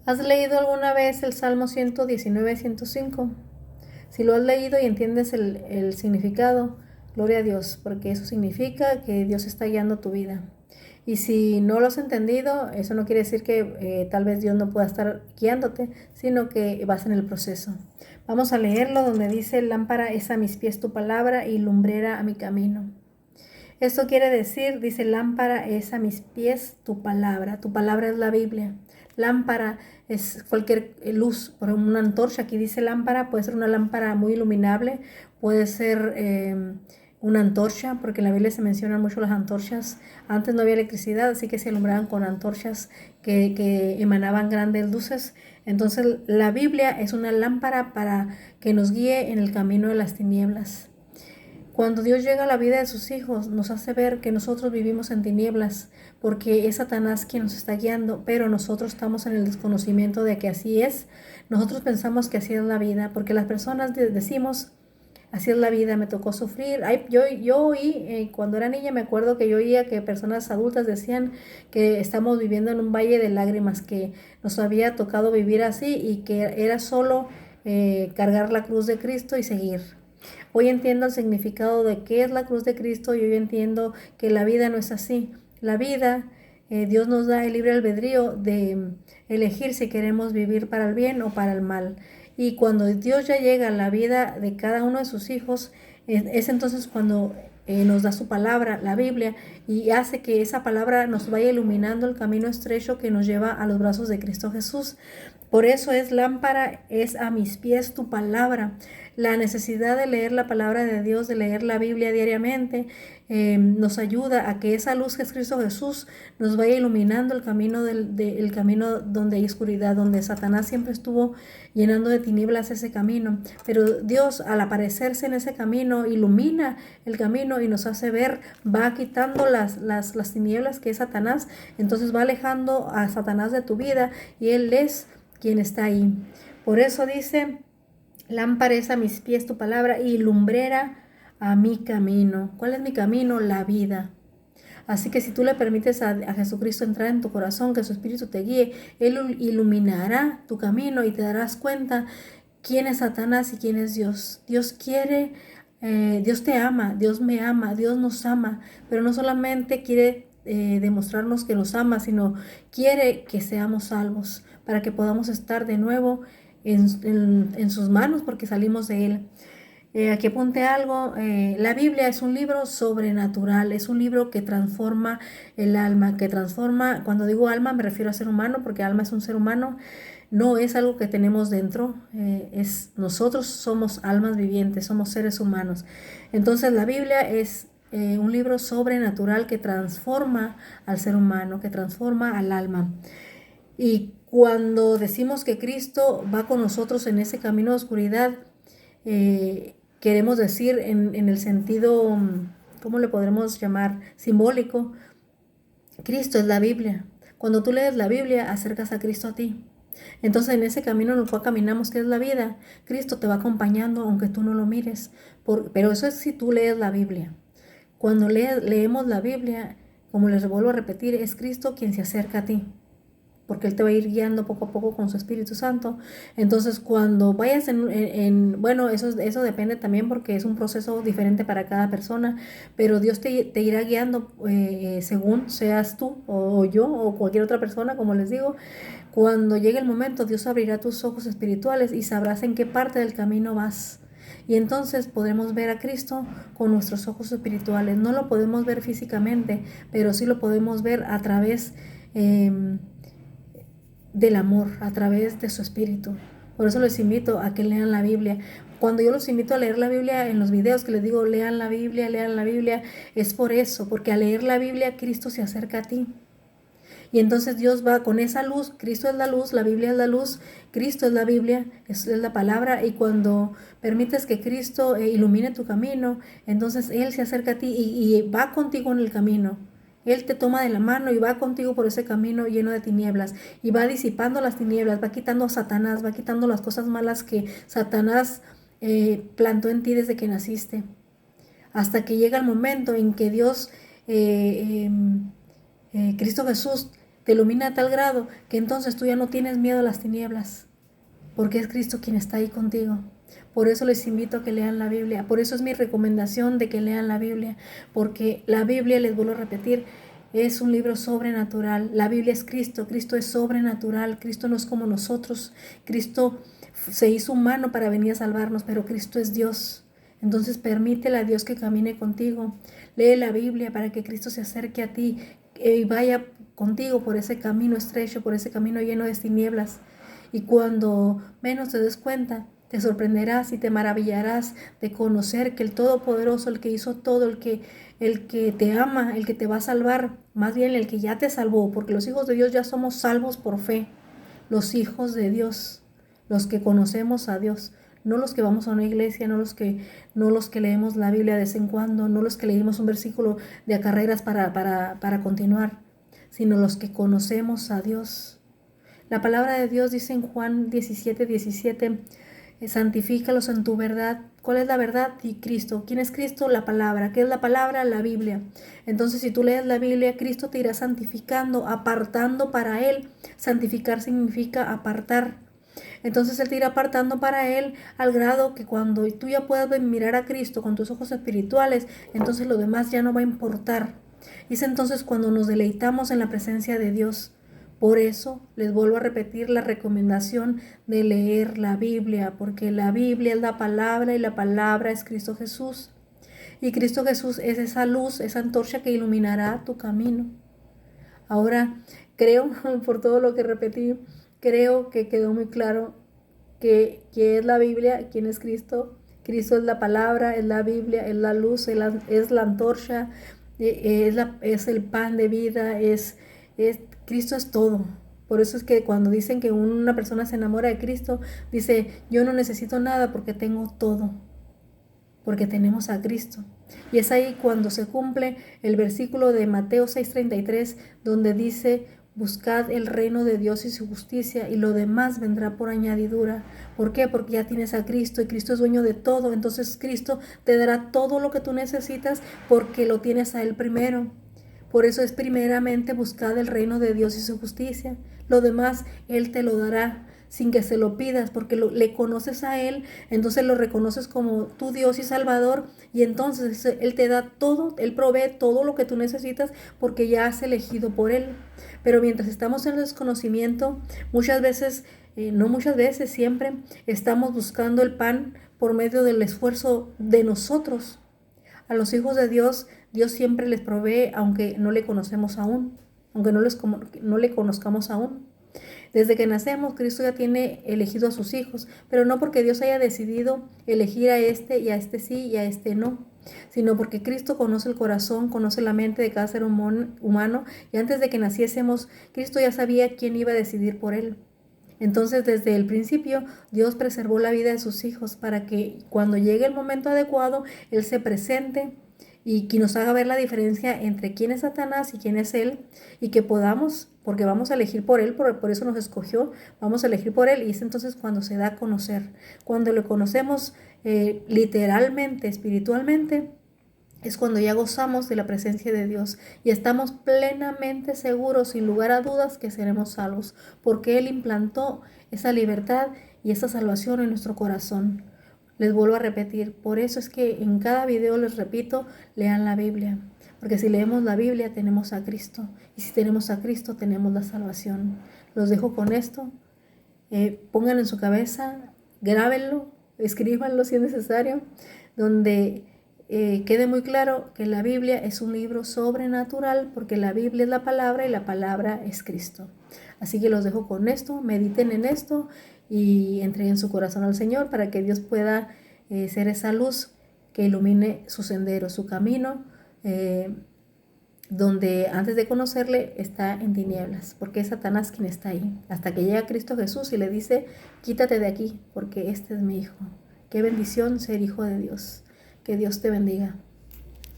¿Has leído alguna vez el Salmo 119, 105? Si lo has leído y entiendes el significado, gloria a Dios, porque eso significa que Dios está guiando tu vida. Y si no lo has entendido, eso no quiere decir que tal vez Dios no pueda estar guiándote, sino que vas en el proceso. Vamos a leerlo donde dice: lámpara es a mis pies tu palabra y lumbrera a mi camino. Esto quiere decir, dice, lámpara es a mis pies tu palabra es la Biblia. Lámpara es cualquier luz, por una antorcha, aquí dice lámpara, puede ser una lámpara muy iluminable, puede ser una antorcha, porque en la Biblia se mencionan mucho las antorchas. Antes no había electricidad, así que se alumbraban con antorchas que emanaban grandes luces. Entonces la Biblia es una lámpara para que nos guíe en el camino de las tinieblas. Cuando Dios llega a la vida de sus hijos, nos hace ver que nosotros vivimos en tinieblas, porque es Satanás quien nos está guiando, pero nosotros estamos en el desconocimiento de que así es. Nosotros pensamos que así es la vida, porque las personas decimos, así es la vida, me tocó sufrir. Ay, yo oí, cuando era niña me acuerdo que yo oía que personas adultas decían que estamos viviendo en un valle de lágrimas, que nos había tocado vivir así y que era solo cargar la cruz de Cristo y seguir. Hoy entiendo el significado de qué es la cruz de Cristo y hoy entiendo que la vida no es así. La vida, Dios nos da el libre albedrío de elegir si queremos vivir para el bien o para el mal. Y cuando Dios ya llega a la vida de cada uno de sus hijos, es entonces cuando nos da su palabra, la Biblia, y hace que esa palabra nos vaya iluminando el camino estrecho que nos lleva a los brazos de Cristo Jesús. Por eso es lámpara, es a mis pies tu palabra. La necesidad de leer la palabra de Dios, de leer la Biblia diariamente, nos ayuda a que esa luz que es Cristo Jesús nos vaya iluminando el camino, el camino donde hay oscuridad, donde Satanás siempre estuvo llenando de tinieblas ese camino. Pero Dios, al aparecerse en ese camino, ilumina el camino y nos hace ver, va quitando las tinieblas que es Satanás. Entonces va alejando a Satanás de tu vida y Él es quien está ahí. Por eso dice: lámpara es a mis pies tu palabra y lumbrera a mi camino. ¿Cuál es mi camino? La vida. Así que si tú le permites a Jesucristo entrar en tu corazón, que su Espíritu te guíe, Él iluminará tu camino y te darás cuenta quién es Satanás y quién es Dios. Dios quiere, Dios te ama, Dios me ama, Dios nos ama, pero no solamente quiere demostrarnos que nos ama, sino quiere que seamos salvos para que podamos estar de nuevo en sus manos, porque salimos de Él. Aquí apunté algo: la Biblia es un libro sobrenatural, es un libro que transforma el alma, que transforma, cuando digo alma me refiero a ser humano, porque alma es un ser humano, no es algo que tenemos dentro, nosotros somos almas vivientes, somos seres humanos. Entonces la Biblia es un libro sobrenatural que transforma al ser humano, que transforma al alma. Y cuando decimos que Cristo va con nosotros en ese camino de oscuridad, queremos decir en el sentido, ¿cómo le podremos llamar? Simbólico. Cristo es la Biblia. Cuando tú lees la Biblia, acercas a Cristo a ti. Entonces en ese camino en el cual caminamos, que es la vida, Cristo te va acompañando aunque tú no lo mires. Pero eso es si tú lees la Biblia. Cuando leemos la Biblia, como les vuelvo a repetir, es Cristo quien se acerca a ti, porque Él te va a ir guiando poco a poco con su Espíritu Santo. Entonces, cuando vayas bueno, eso depende también, porque es un proceso diferente para cada persona, pero Dios te irá guiando según seas tú o yo o cualquier otra persona, como les digo. Cuando llegue el momento, Dios abrirá tus ojos espirituales y sabrás en qué parte del camino vas. Y entonces podremos ver a Cristo con nuestros ojos espirituales. No lo podemos ver físicamente, pero sí lo podemos ver a través del amor, a través de su Espíritu. Por eso les invito a que lean la Biblia. Cuando yo los invito a leer la Biblia en los videos que les digo, lean la Biblia, es por eso, porque al leer la Biblia Cristo se acerca a ti. Y entonces Dios va con esa luz, Cristo es la luz, la Biblia es la luz, Cristo es la Biblia, es la palabra, y cuando permites que Cristo ilumine tu camino, entonces Él se acerca a ti y va contigo en el camino. Él te toma de la mano y va contigo por ese camino lleno de tinieblas y va disipando las tinieblas, va quitando a Satanás, va quitando las cosas malas que Satanás plantó en ti desde que naciste, hasta que llega el momento en que Dios, Cristo Jesús, te ilumina a tal grado que entonces tú ya no tienes miedo a las tinieblas, porque es Cristo quien está ahí contigo. Por eso les invito a que lean la Biblia, por eso es mi recomendación de que lean la Biblia, porque la Biblia, les vuelvo a repetir, es un libro sobrenatural. La Biblia es Cristo, Cristo es sobrenatural, Cristo no es como nosotros, Cristo se hizo humano para venir a salvarnos, pero Cristo es Dios. Entonces permítele a Dios que camine contigo. Lee la Biblia para que Cristo se acerque a ti y vaya contigo por ese camino estrecho, por ese camino lleno de tinieblas. Y cuando menos te des cuenta, te sorprenderás y te maravillarás de conocer que el Todopoderoso, el que hizo todo, el que te ama, el que te va a salvar, más bien el que ya te salvó, porque los hijos de Dios ya somos salvos por fe, los hijos de Dios, los que conocemos a Dios, no los que vamos a una iglesia, no los que leemos la Biblia de vez en cuando, no los que leímos un versículo de a carreras para continuar, sino los que conocemos a Dios. La palabra de Dios dice en Juan 17:17, santifícalos en tu verdad. ¿Cuál es la verdad? Y Cristo. ¿Quién es Cristo? La palabra. ¿Qué es la palabra? La Biblia. Entonces, si tú lees la Biblia, Cristo te irá santificando, apartando para Él. Santificar significa apartar. Entonces Él te irá apartando para Él al grado que cuando tú ya puedas mirar a Cristo con tus ojos espirituales, entonces lo demás ya no va a importar. Y es entonces cuando nos deleitamos en la presencia de Dios. Por eso les vuelvo a repetir la recomendación de leer la Biblia, porque la Biblia es la palabra y la palabra es Cristo Jesús. Y Cristo Jesús es esa luz, esa antorcha que iluminará tu camino. Ahora, creo, por todo lo que repetí, creo que quedó muy claro que es la Biblia, quién es Cristo. Cristo es la palabra, es la Biblia, es la luz, es la antorcha, es el pan de vida, Cristo es todo. Por eso es que cuando dicen que una persona se enamora de Cristo, dice, yo no necesito nada porque tengo todo, porque tenemos a Cristo. Y es ahí cuando se cumple el versículo de Mateo 6:33, donde dice, buscad el reino de Dios y su justicia, y lo demás vendrá por añadidura. ¿Por qué? Porque ya tienes a Cristo y Cristo es dueño de todo. Entonces Cristo te dará todo lo que tú necesitas porque lo tienes a Él primero. Por eso es primeramente buscad el reino de Dios y su justicia. Lo demás Él te lo dará sin que se lo pidas, porque le conoces a Él, entonces lo reconoces como tu Dios y Salvador, y entonces Él te da todo, Él provee todo lo que tú necesitas, porque ya has elegido por Él. Pero mientras estamos en el desconocimiento, muchas veces, no muchas veces, siempre estamos buscando el pan por medio del esfuerzo de nosotros. A los hijos de Dios, Dios siempre les provee, aunque no le conocemos aún, aunque no le conozcamos aún. Desde que nacemos, Cristo ya tiene elegido a sus hijos, pero no porque Dios haya decidido elegir a este y a este sí y a este no, sino porque Cristo conoce el corazón, conoce la mente de cada ser humano, y antes de que naciésemos, Cristo ya sabía quién iba a decidir por él. Entonces, desde el principio, Dios preservó la vida de sus hijos para que cuando llegue el momento adecuado, Él se presente y que nos haga ver la diferencia entre quién es Satanás y quién es Él, y que podamos, porque vamos a elegir por Él, por eso nos escogió, vamos a elegir por Él, y es entonces cuando se da a conocer. Cuando lo conocemos literalmente, espiritualmente, es cuando ya gozamos de la presencia de Dios y estamos plenamente seguros, sin lugar a dudas, que seremos salvos, porque Él implantó esa libertad y esa salvación en nuestro corazón. Les vuelvo a repetir, por eso es que en cada video les repito, lean la Biblia, porque si leemos la Biblia tenemos a Cristo, y si tenemos a Cristo tenemos la salvación. Los dejo con esto, pónganlo en su cabeza, grábenlo, escríbanlo si es necesario, donde quede muy claro que la Biblia es un libro sobrenatural, porque la Biblia es la palabra y la palabra es Cristo. Así que los dejo con esto, mediten en esto y entreguen su corazón al Señor para que Dios pueda ser esa luz que ilumine su sendero, su camino, donde antes de conocerle está en tinieblas, porque es Satanás quien está ahí, hasta que llega Cristo Jesús y le dice, quítate de aquí, porque este es mi hijo. Qué bendición ser hijo de Dios. Que Dios te bendiga.